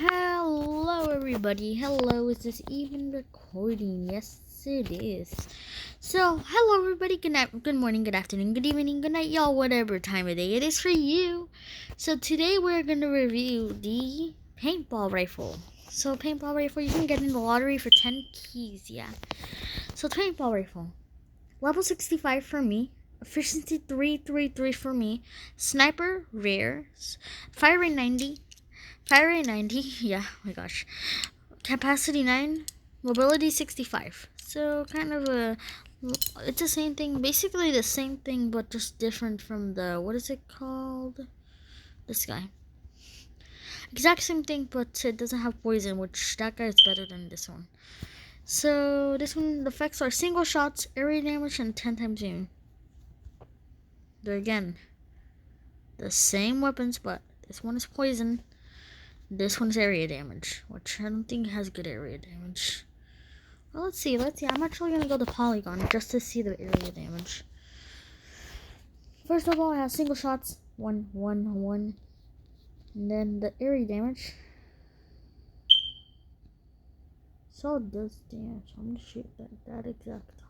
Hello everybody. Hello, is this even recording? Yes it is. So hello everybody, good night, good morning, good afternoon, good evening, good night y'all, whatever time of day it is for you. So today we're gonna review the paintball rifle. So paintball rifle, you can get in the lottery for 10 keys, yeah. So paintball rifle. Level 65 for me. Efficiency 333 for me. Sniper rare. Fire rate 90. Fire rate 90, yeah, oh my gosh. Capacity 9, mobility 65. So kind of it's the same thing, basically the same thing, but just different from the, what is it called? This guy. Exact same thing, but it doesn't have poison, which that guy is better than this one. So this one, the effects are single shots, area damage, and 10 times zoom. They're again the same weapons, but this one is poison. This one's area damage, which I don't think has good area damage. Well, let's see. I'm actually going to go to Polygon just to see the area damage. First of all, I have single shots. 1, 1, 1. And then the area damage. So it does damage. I'm going to shoot that exact.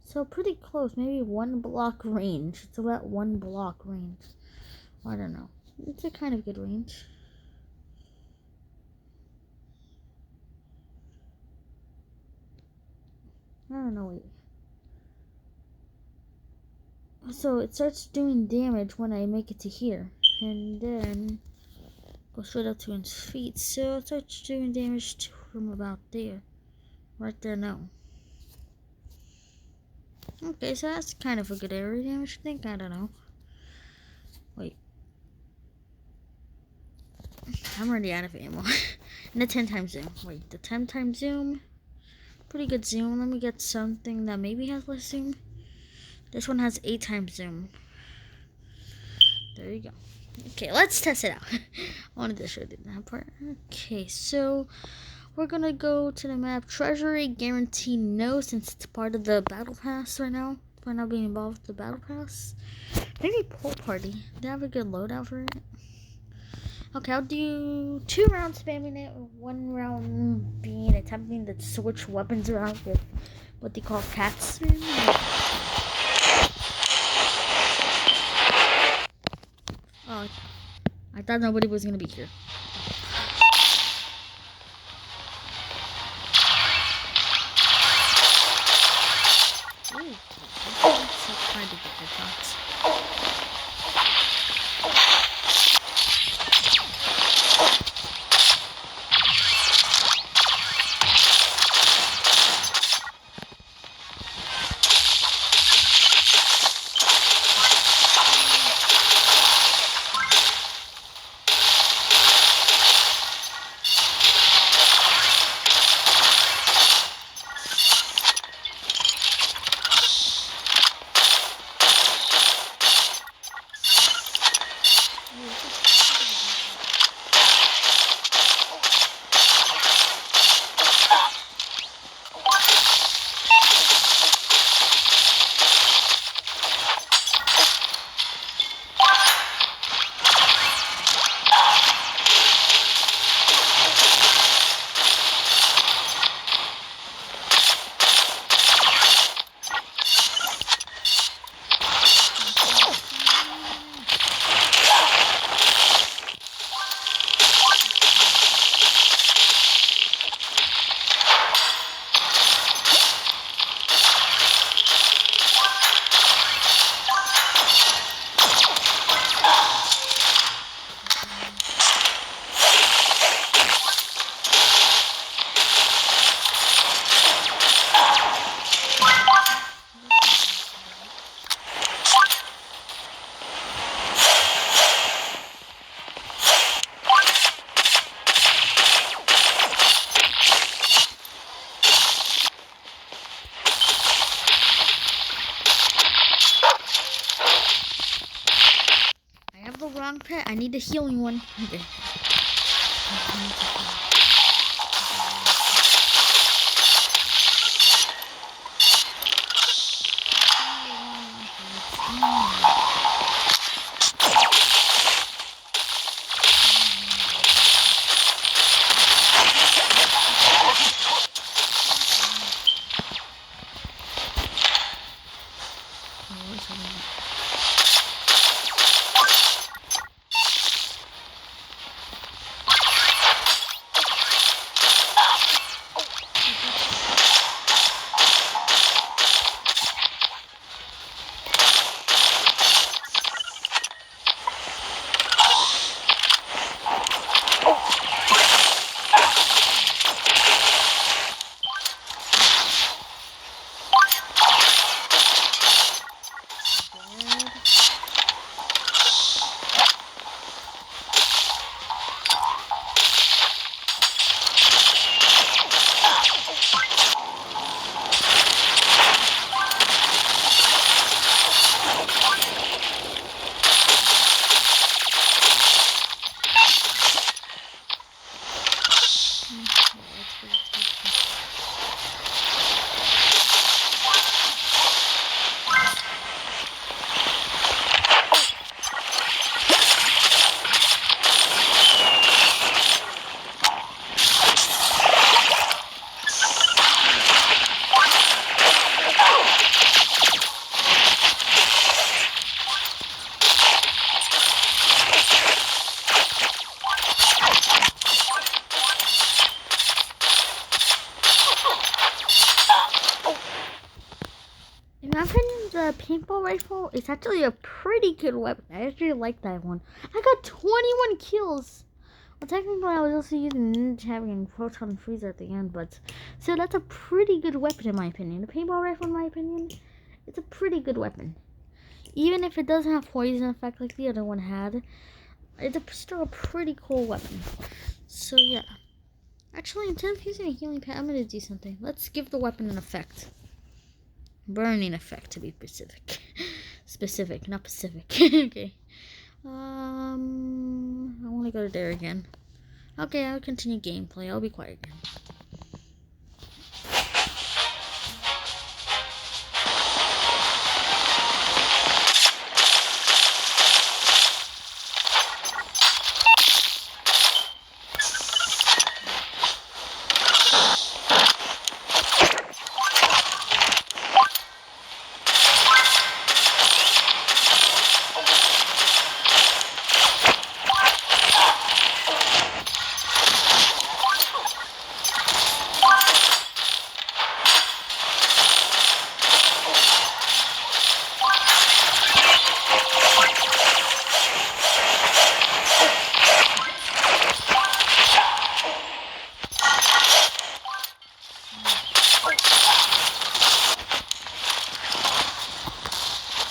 So pretty close. Maybe 1 block range. It's about 1 block range. I don't know. It's a kind of good range. I don't know, wait. So it starts doing damage when I make it to here. And then go straight up to his feet. So it starts doing damage from about there. Right there now. Okay, so that's kind of a good area damage, I think. I don't know. Wait. I'm already out of ammo. And the 10 times zoom. Wait, the 10 times zoom. Pretty good zoom. Let me get something that maybe has less zoom. This one has 8 times zoom. There you go. Okay, let's test it out. I wanted to show you that part. Okay, so we're gonna go to the map. Treasury guarantee no, since it's part of the battle pass right now. We're not being involved with the battle pass. Maybe pool party. They have a good loadout for it. Okay, I'll do 2 rounds spamming it, 1 round being attempting to switch weapons around with what they call cat spin. Oh, I thought nobody was gonna be here. Ooh, I'm trying to get the shots. Wrong pet. I need a healing one. Okay. paintball rifle is actually a pretty good weapon. I actually like that one. I got 21 kills. Well, technically, I was also using ninja having and proton freezer at the end, but so that's a pretty good weapon in my opinion. The paintball rifle, in my opinion, it's a pretty good weapon. Even if it doesn't have poison effect like the other one had, it's still a pretty cool weapon. So yeah. Actually, instead of using a healing pad, I'm gonna do something. Let's give the weapon an effect. Burning effect, to be specific. Specific, not Pacific. Okay. I want to go there again. Okay, I'll continue gameplay. I'll be quiet again.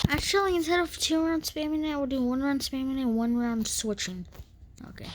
Actually, instead of 2 rounds spamming it, I will do 1 round spamming it and 1 round switching. Okay.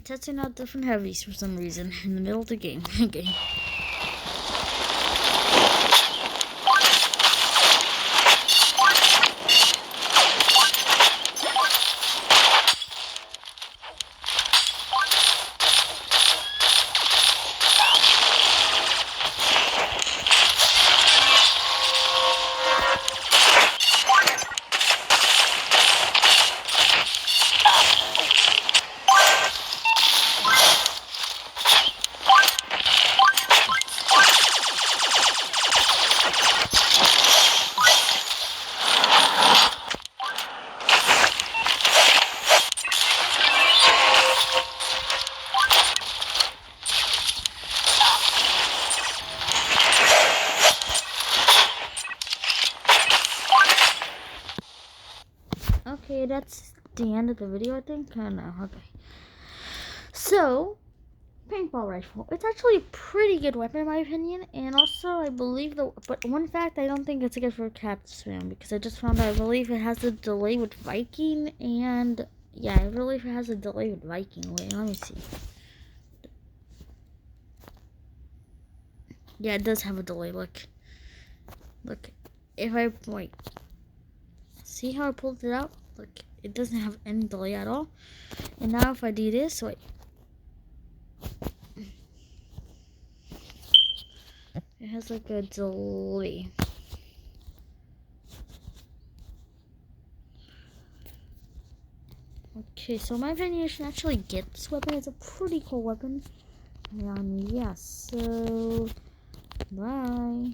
Testing out different heavies for some reason in the middle of the game. Okay. Okay, that's the end of the video, I think. I don't know. Okay. So, paintball rifle. It's actually a pretty good weapon in my opinion, and also I believe but one fact, I don't think it's good for cap spam because I just found out I believe it has a delay with Viking, and yeah, I believe it has a delay with Viking. Wait, let me see. Yeah, it does have a delay. Look. Look, if I wait, see how I pulled it out? Look, it doesn't have any delay at all. And now if I do this, wait. It has like a delay. Okay, so my opinion, you should actually get this weapon. It's a pretty cool weapon. And yeah, so bye.